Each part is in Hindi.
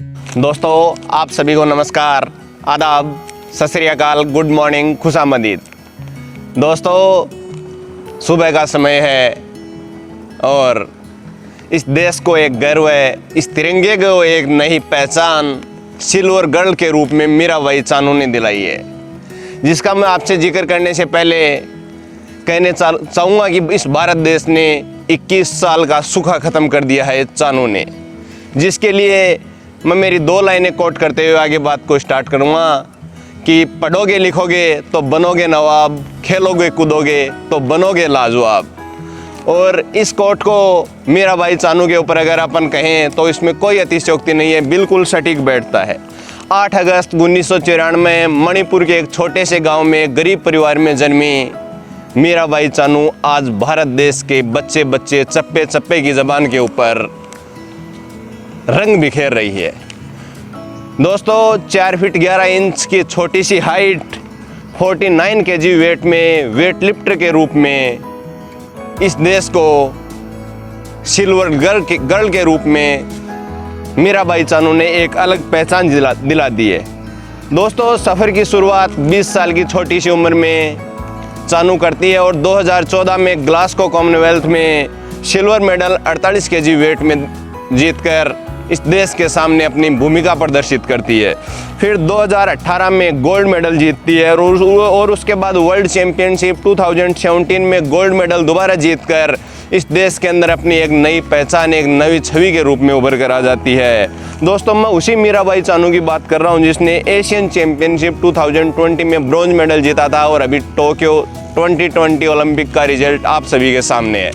दोस्तों आप सभी को नमस्कार, आदाब, सत श्री अकाल, गुड मॉर्निंग, खुशामदीद। दोस्तों सुबह का समय है और इस देश को एक गर्व है, इस तिरंगे को एक नई पहचान सिल्वर गर्ल के रूप में मीराबाई चानू ने दिलाई है, जिसका मैं आपसे जिक्र करने से पहले कहने चाहूँगा कि इस भारत देश ने 21 साल का सूखा ख़त्म कर दिया है चानू ने, जिसके लिए मैं मेरी 2 लाइनें कोट करते हुए आगे बात को स्टार्ट करूँगा कि पढ़ोगे लिखोगे तो बनोगे नवाब, खेलोगे कूदोगे तो बनोगे लाजवाब। और इस कोट को मीराबाई चानू के ऊपर अगर अपन कहें तो इसमें कोई अतिशयोक्ति नहीं है, बिल्कुल सटीक बैठता है। 8 अगस्त 1994 में मणिपुर के एक छोटे से गांव में एक गरीब परिवार में जन्मी मीराबाई चानू आज भारत देश के बच्चे बच्चे चप्पे चप्पे की ज़बान के ऊपर रंग बिखेर रही है। दोस्तों 4 फीट 11 इंच की छोटी सी हाइट, 49 केजी वेट में वेट लिफ्टर के रूप में इस देश को सिल्वर गर्ल के रूप में मीराबाई चानू ने एक अलग पहचान दिला दी है। दोस्तों सफ़र की शुरुआत 20 साल की छोटी सी उम्र में चानू करती है और 2014 में ग्लासगो कॉमनवेल्थ में सिल्वर मेडल 48 केजी वेट में जीतकर इस देश के सामने अपनी भूमिका प्रदर्शित करती है। फिर 2018 में गोल्ड मेडल जीतती है और उसके बाद वर्ल्ड चैम्पियनशिप 2017 में गोल्ड मेडल दोबारा जीतकर इस देश के अंदर अपनी एक नई पहचान, एक नई छवि के रूप में उभर कर आ जाती है। दोस्तों मैं उसी मीराबाई चानू की बात कर रहा हूं जिसने एशियन चैम्पियनशिप 2020 में ब्रॉन्ज मेडल जीता था और अभी टोक्यो 2020 ओलंपिक का रिजल्ट आप सभी के सामने है।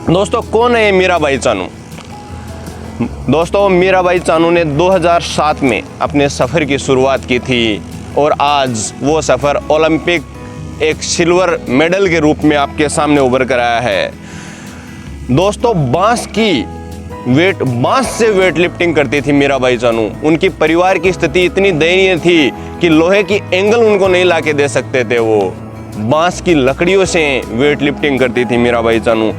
दोस्तों कौन है ये मीराबाई चानू? दोस्तों मीराबाई चानू ने 2007 में अपने सफ़र की शुरुआत की थी और आज वो सफ़र ओलंपिक एक सिल्वर मेडल के रूप में आपके सामने उभर कर आया है। दोस्तों बांस से वेट लिफ्टिंग करती थी मीराबाई चानू। उनकी परिवार की स्थिति इतनी दयनीय थी कि लोहे की एंगल उनको नहीं ला के दे सकते थे, वो बांस की लकड़ियों से वेट लिफ्टिंग करती थी मीराबाई चानू।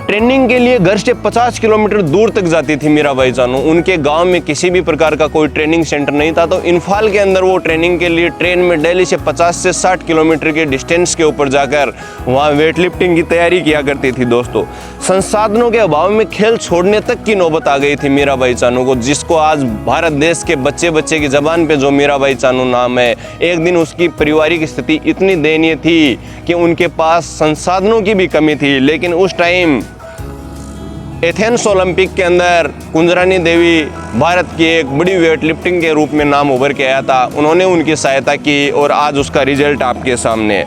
ट्रेनिंग के लिए घर से 50 किलोमीटर दूर तक जाती थी मीराबाई चानू। उनके गांव में किसी भी प्रकार का कोई ट्रेनिंग सेंटर नहीं था, तो इम्फाल के अंदर वो ट्रेनिंग के लिए ट्रेन में दिल्ली से 50 से 60 किलोमीटर के डिस्टेंस के ऊपर जाकर वहाँ वेट लिफ्टिंग की तैयारी किया करती थी। दोस्तों संसाधनों के अभाव में खेल छोड़ने तक की नौबत आ गई थी मीराबाई चानू को, जिसको आज भारत देश के बच्चे बच्चे की ज़बान पे जो मीराबाई चानू नाम है। एक दिन उसकी पारिवारिक स्थिति इतनी दयनीय थी कि उनके पास संसाधनों की भी कमी थी, लेकिन उस टाइम एथेंस ओलंपिक के अंदर कुंजरानी देवी भारत की एक बड़ी वेट लिफ्टिंग के रूप में नाम उभर के आया था। उन्होंने उनकी सहायता की और आज उसका रिजल्ट आपके सामने है।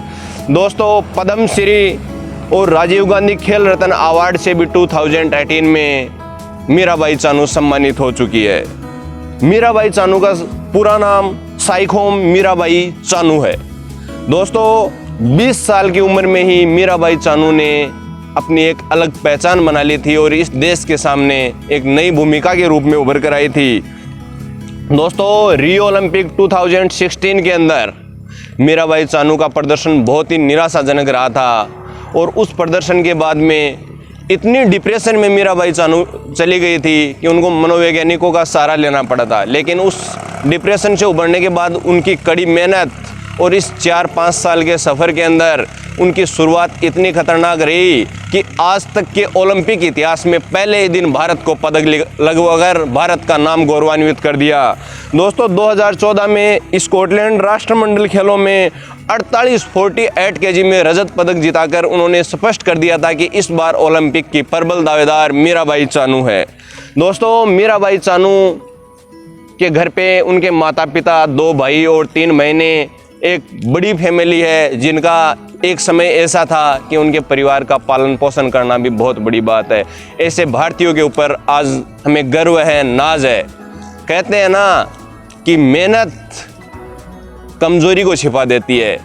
दोस्तों पद्म श्री और राजीव गांधी खेल रत्न अवार्ड से भी 2018 में मीराबाई चानू सम्मानित हो चुकी है। मीराबाई चानू का पूरा नाम साइखोम मीराबाई चानू है। दोस्तों 20 साल की उम्र में ही मीराबाई चानू ने अपनी एक अलग पहचान बना ली थी और इस देश के सामने एक नई भूमिका के रूप में उभर कर आई थी। दोस्तों रियो ओलंपिक 2016 के अंदर मीराबाई चानू का प्रदर्शन बहुत ही निराशाजनक रहा था और उस प्रदर्शन के बाद में इतनी डिप्रेशन में मीराबाई चानू चली गई थी कि उनको मनोवैज्ञानिकों का सहारा लेना पड़ा था। लेकिन उस डिप्रेशन से उभरने के बाद उनकी कड़ी मेहनत और इस 4-5 साल के सफ़र के अंदर उनकी शुरुआत इतनी खतरनाक रही कि आज तक के ओलंपिक इतिहास में पहले ही दिन भारत को पदक लगवाकर भारत का नाम गौरवान्वित कर दिया। दोस्तों 2014 में स्कॉटलैंड राष्ट्रमंडल खेलों में 48 केजी में रजत पदक जिताकर उन्होंने स्पष्ट कर दिया था कि इस बार ओलंपिक की प्रबल दावेदार मीराबाई चानू है। दोस्तों मीराबाई चानू के घर पे उनके माता पिता, 2 भाई और 3 बहनें, एक बड़ी फैमिली है जिनका एक समय ऐसा था कि उनके परिवार का पालन पोषण करना भी बहुत बड़ी बात है। ऐसे भारतीयों के ऊपर आज हमें गर्व है, नाज है। कहते हैं ना कि मेहनत कमजोरी को छिपा देती है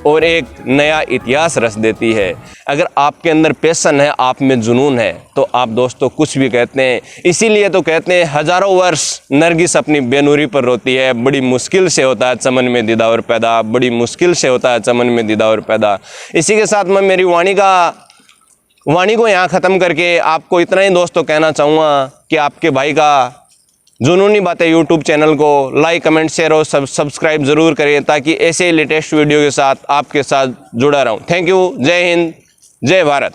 और एक नया इतिहास रच देती है। अगर आपके अंदर पैशन है, आप में जुनून है, तो आप दोस्तों कुछ भी कहते हैं। इसीलिए तो कहते हैं हजारों वर्ष नरगिस अपनी बेनूरी पर रोती है, बड़ी मुश्किल से होता है चमन में दीदार पैदा, बड़ी मुश्किल से होता है चमन में दीदार पैदा। इसी के साथ मैं मेरी वाणी को यहाँ ख़त्म करके आपको इतना ही दोस्तों कहना चाहूँगा कि आपके भाई का जुनूनी बातें यूट्यूब चैनल को लाइक, कमेंट, शेयर और सब्सक्राइब ज़रूर करिए ताकि ऐसे ही लेटेस्ट वीडियो के साथ आपके साथ जुड़ा रहूं। Thank you. जय हिंद, जय भारत।